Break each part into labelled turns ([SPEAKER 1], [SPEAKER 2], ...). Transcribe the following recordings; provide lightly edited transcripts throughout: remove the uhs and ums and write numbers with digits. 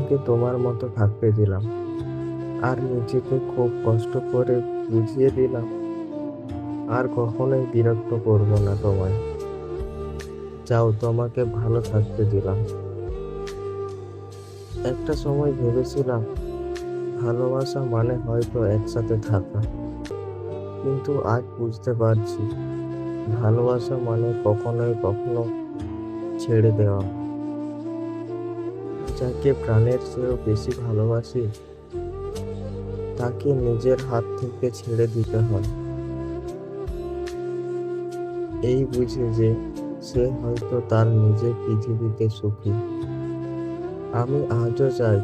[SPEAKER 1] তোমাকে তোমার মতো থাকতে দিলাম, আর নিজেকে খুব কষ্ট করে বুঝিয়ে দিলাম আর কখনোই বিরক্ত করব না তোমায়। যাও, তোমাকে ভালো থাকতে দিলাম। একটা সময় ভেবেছিলাম ভালোবাসা মানে হয়তো একসাথে থাকা, কিন্তু আজ বুঝতে পারছি ভালোবাসা মানে কখনো ছেড়ে দেওয়া। যাকে প্রাণের চেয়েও বেশি ভালোবাসি তাকে নিজের হাত থেকে ছেড়ে দিতে হয়, এই বুঝে যে সে হয়তো তার নিজের পৃথিবীতে সুখী। আমি আজও চাই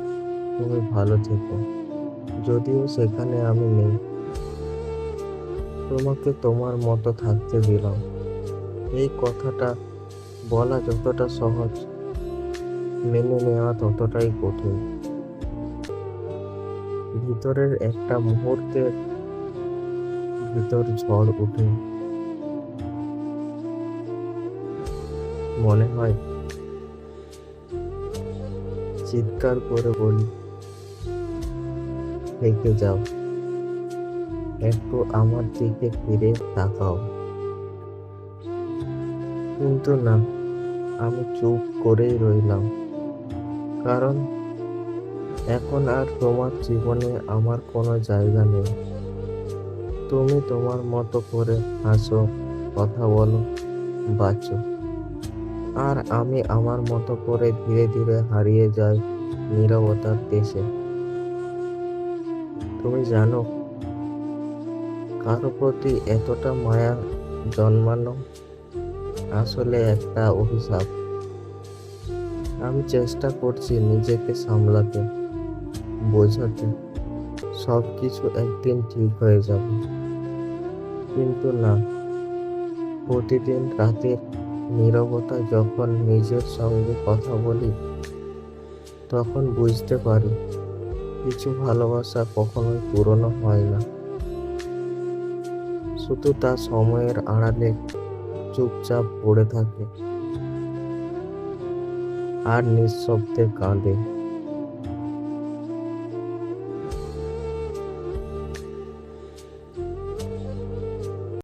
[SPEAKER 1] তুমি ভালো থেকো, যদিও সেখানে আমি নেই। তোমাকে তোমার মতো থাকতে দিলাম, এই কথাটা বলা যতটা সহজ, মেনে নেওয়া ততটাই কঠিন। ভিতরের একটা মুহূর্তের ভিতর ঝড় উঠে, মনে হয় চিৎকার করে বলি, থেকে যাও, একটু আমার দিকে ফিরে তাকাও। কিন্তু না, আমি চুপ করেই রইলাম, কারণ এখন আর তোমার জীবনে আমার কোনো জায়গা নেই। তুমি তোমার মতো করে হাসো, কথা বলো, বাঁচো, আর আমি আমার মতো করে ধীরে ধীরে হারিয়ে যাই নীরবতার দেশে। তুমি জানো, কারো প্রতি এতটা মায়া জন্মানো আসলে একটা অভিশাপ। আমি চেষ্টা করছি নিজেকে সামলাতে, বোঝাতে সবকিছু একদিন ঠিক হয়ে যাবে, কিন্তু না। প্রতিদিন রাতের নীরবতা যখন নিজের সঙ্গে কথা বলি, তখন বুঝতে পারি কিছু ভালোবাসা কখনোই পুরনো হয় না, শুধু তা সময়ের আড়ালে চুপচাপ পড়ে থাকে আর নিঃশব্দে কাঁদে।